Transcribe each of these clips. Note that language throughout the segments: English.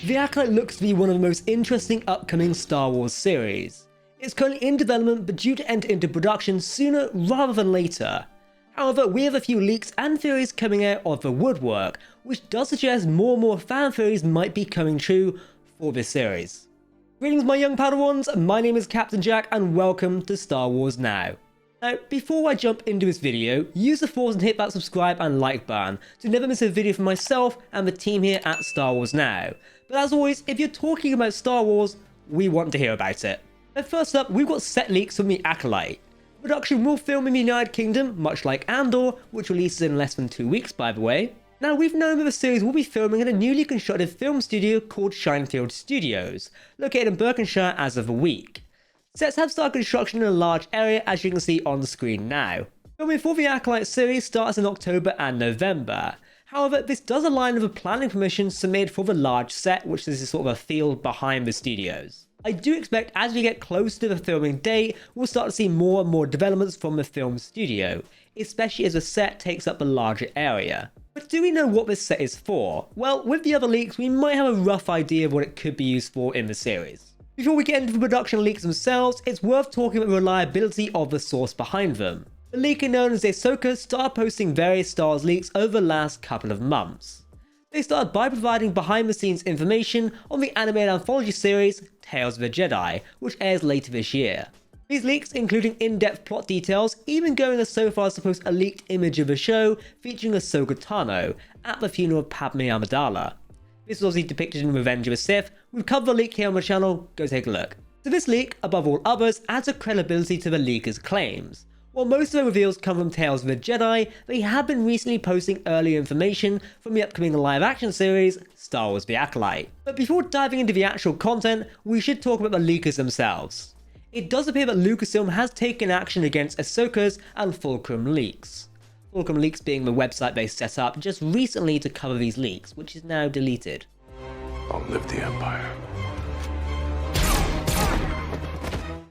The Acolyte looks to be one of the most interesting upcoming Star Wars series. It's currently in development but due to enter into production sooner rather than later. However, we have a few leaks and theories coming out of the woodwork, which does suggest more and more fan theories might be coming true for this series. Greetings my young Padawans, my name is Captain Jack and welcome to Star Wars Now. Now, before I jump into this video, use the force and hit that subscribe and like button to never miss a video from myself and the team here at Star Wars Now. But as always, if you're talking about Star Wars, we want to hear about it. Now first up, we've got set leaks from the Acolyte. Production will film in the United Kingdom, much like Andor, which releases in less than 2 weeks by the way. Now we've known that the series will be filming at a newly constructed film studio called Shinefield Studios, located in Berkshire as of a week. Sets have started construction in a large area as you can see on the screen now. Filming for the Acolyte series starts in October and November. However, this does align with the planning permission submitted for the large set, which is sort of a field behind the studios. I do expect as we get closer to the filming date, we'll start to see more and more developments from the film studio, especially as the set takes up a larger area. But do we know what this set is for? Well, with the other leaks, we might have a rough idea of what it could be used for in the series. Before we get into the production leaks themselves, it's worth talking about the reliability of the source behind them. The leaker known as Ahsoka started posting various Star Wars leaks over the last couple of months. They started by providing behind the scenes information on the animated anthology series Tales of the Jedi, which airs later this year. These leaks including in-depth plot details, even going as so far as to post a leaked image of the show featuring Ahsoka Tano at the funeral of Padme Amidala. This was obviously depicted in Revenge of the Sith. We've covered the leak here on the channel, go take a look. So this leak, above all others, adds a credibility to the leaker's claims. While most of the reveals come from Tales of the Jedi, they have been recently posting early information from the upcoming live action series, Star Wars The Acolyte. But before diving into the actual content, we should talk about the leakers themselves. It does appear that Lucasfilm has taken action against Ahsoka's and Fulcrum leaks. Fulcrum Leaks being the website they set up just recently to cover these leaks, which is now deleted. Long live the Empire.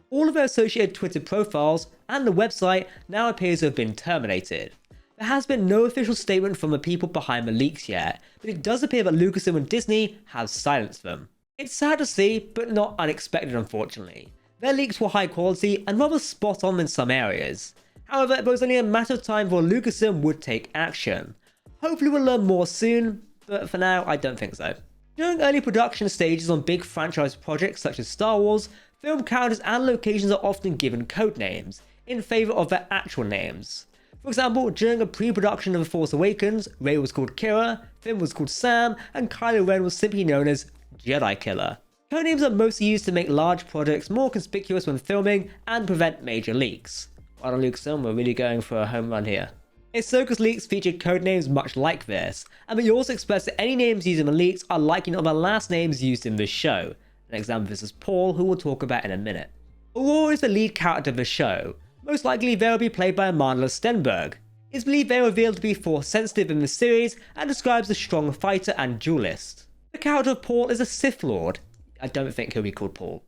All of their associated Twitter profiles and the website now appears to have been terminated. There has been no official statement from the people behind the leaks yet, but it does appear that Lucasfilm and Disney have silenced them. It's sad to see, but not unexpected unfortunately. Their leaks were high quality and rather spot on in some areas. However, it was only a matter of time before Lucasfilm would take action. Hopefully we'll learn more soon, but for now I don't think so. During early production stages on big franchise projects such as Star Wars, film characters and locations are often given code names, in favour of their actual names. For example, during a pre-production of The Force Awakens, Rey was called Kira, Finn was called Sam, and Kylo Ren was simply known as Jedi Killer. Codenames are mostly used to make large projects more conspicuous when filming and prevent major leaks. Well, Lucasfilm were really going for a home run here. Ahsoka's leaks featured codenames much like this, and they also expressed that any names used in the leaks are likely not the last names used in the show. An example of this is Paul, who we'll talk about in a minute. Aurora is the lead character of the show. Most likely they will be played by Amandla Stenberg. It's believed they are revealed to be force sensitive in the series and describes a strong fighter and duelist. The character of Paul is a Sith Lord. I don't think he'll be called Paul.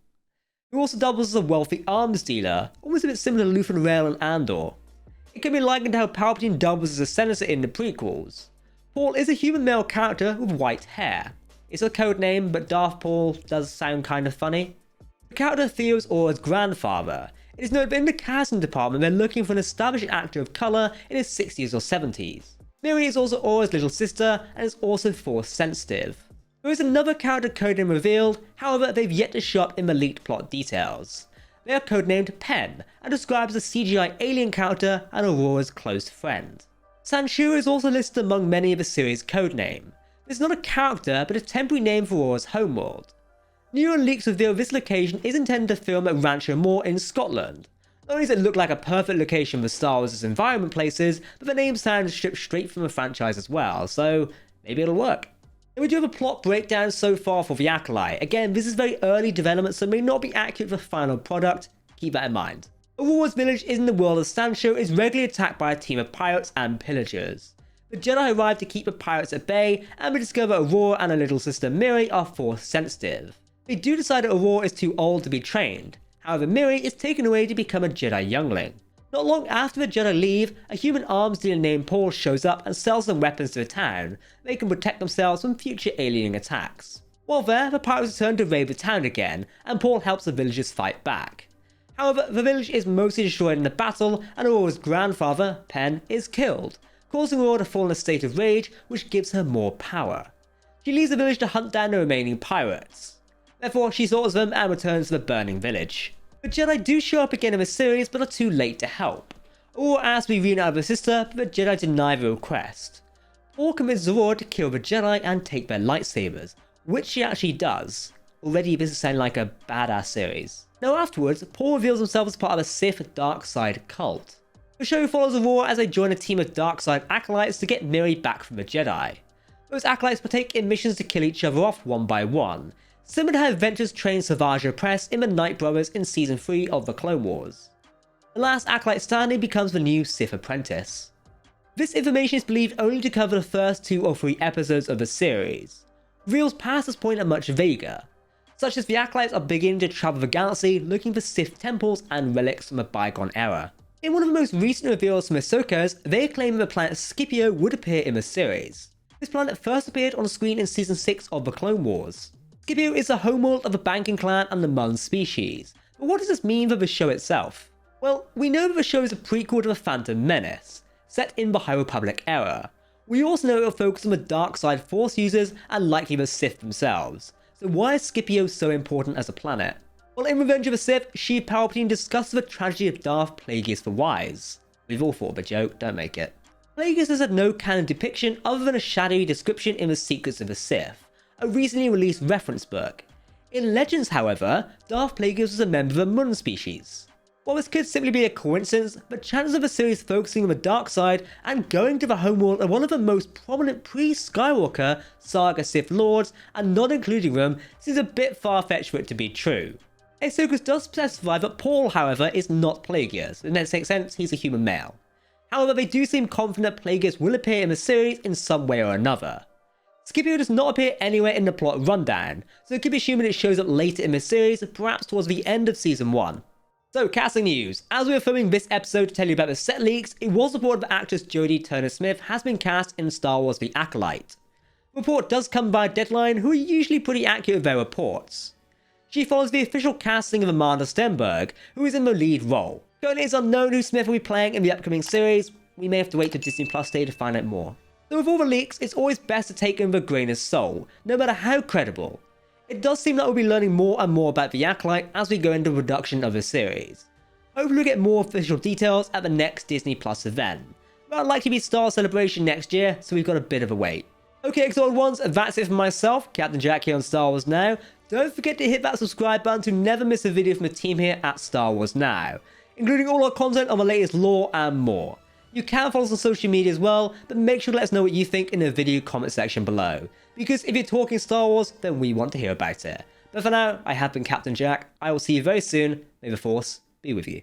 Who also doubles as a wealthy arms dealer, almost a bit similar to Luthen Rael and Andor. It can be likened to how Palpatine doubles as a senator in the prequels. Paul is a human male character with white hair. It's a code name, but Darth Paul does sound kind of funny. The character Theo is Aura's grandfather. It is noted that in the casting department they're looking for an established actor of colour in his 60s or 70s. Miri is also Aura's little sister and is also force sensitive. There is another character codename revealed, however they've yet to show up in the leaked plot details. They are codenamed Pen and described as a CGI alien character and Aurora's close friend. Sanshura is also listed among many of the series' codename. This is not a character but a temporary name for Aurora's homeworld. New leaks reveal this location is intended to film at Rancho Moore in Scotland. Not only does it look like a perfect location for Star Wars' environment places, but the name sounds stripped straight from the franchise as well, so maybe it'll work. And we do have a plot breakdown so far for the Acolyte. Again, this is very early development, so may not be accurate for the final product. Keep that in mind. Aurora's village in the world of Sancho is regularly attacked by a team of pirates and pillagers. The Jedi arrive to keep the pirates at bay, and we discover Aurora and her little sister Miri are force sensitive. They do decide that Aurora is too old to be trained. However, Miri is taken away to become a Jedi youngling. Not long after the Jedi leave, a human arms dealer named Paul shows up and sells them weapons to the town. They can protect themselves from future alien attacks. While there, the pirates return to raid the town again, and Paul helps the villagers fight back. However, the village is mostly destroyed in the battle, and Aurora's grandfather, Penn, is killed, causing Aurora to fall in a state of rage, which gives her more power. She leaves the village to hunt down the remaining pirates. Therefore, she slaughters them and returns to the burning village. The Jedi do show up again in the series, but are too late to help. Aurora asks to be reunited with her sister, but the Jedi deny the request. Paul convinces Aurora to kill the Jedi and take their lightsabers, which she actually does. Already this is sounding like a badass series. Now afterwards, Paul reveals himself as part of a Sith dark side cult. The show follows Aurora as they join a team of dark side acolytes to get Miri back from the Jedi. Those acolytes partake in missions to kill each other off one by one, similar to how Ventress trained Savage Opress in the Night Brothers in Season 3 of the Clone Wars. The last acolyte standing becomes the new Sith apprentice. This information is believed only to cover the first 2 or 3 episodes of the series. Reveals past this point are much vaguer, such as the acolytes are beginning to travel the galaxy looking for Sith temples and relics from a bygone era. In one of the most recent reveals from Ahsoka's, they claim that the planet Scipio would appear in the series. This planet first appeared on screen in Season 6 of the Clone Wars. Scipio is the homeworld of the Banking Clan and the Mun species, but what does this mean for the show itself? Well, we know that the show is a prequel to the Phantom Menace, set in the High Republic era. We also know it will focus on the dark side Force users and likely the Sith themselves, so why is Scipio so important as a planet? Well, in Revenge of the Sith, Sheev Palpatine discusses the tragedy of Darth Plagueis the Wise. We've all thought of a joke, don't make it. Plagueis has had no canon depiction other than a shadowy description in The Secrets of the Sith, a recently released reference book. In Legends, however, Darth Plagueis was a member of the Mun species. While this could simply be a coincidence, the chances of the series focusing on the dark side and going to the homeworld of one of the most prominent pre-Skywalker saga Sith Lords and not including them seems a bit far-fetched for it to be true. Ahsoka does specify that Paul, however, is not Plagueis, and that makes sense, he's a human male. However, they do seem confident that Plagueis will appear in the series in some way or another. Scipio does not appear anywhere in the plot rundown, so it could be assumed it shows up later in the series, perhaps towards the end of Season 1. So, casting news. As we were filming this episode to tell you about the set leaks, it was reported that actress Jodie Turner-Smith has been cast in Star Wars The Acolyte. The report does come by Deadline, who are usually pretty accurate with their reports. She follows the official casting of Amanda Stenberg, who is in the lead role. Currently it's unknown who Smith will be playing in the upcoming series. We may have to wait till Disney Plus Day to find out more. So with all the leaks, it's always best to take them with a grain of salt, no matter how credible. It does seem like we'll be learning more and more about the Acolyte as we go into the production of the series. Hopefully we'll get more official details at the next Disney Plus event. But I'd like to be Star Wars Celebration next year, so we've got a bit of a wait. Okay, Exalted Ones, that's it for myself, Captain Jack here on Star Wars Now. Don't forget to hit that subscribe button to never miss a video from the team here at Star Wars Now, including all our content on the latest lore and more. You can follow us on social media as well, but make sure to let us know what you think in the video comment section below, because if you're talking Star Wars, then we want to hear about it. But for now, I have been Captain Jack. I will see you very soon. May the Force be with you.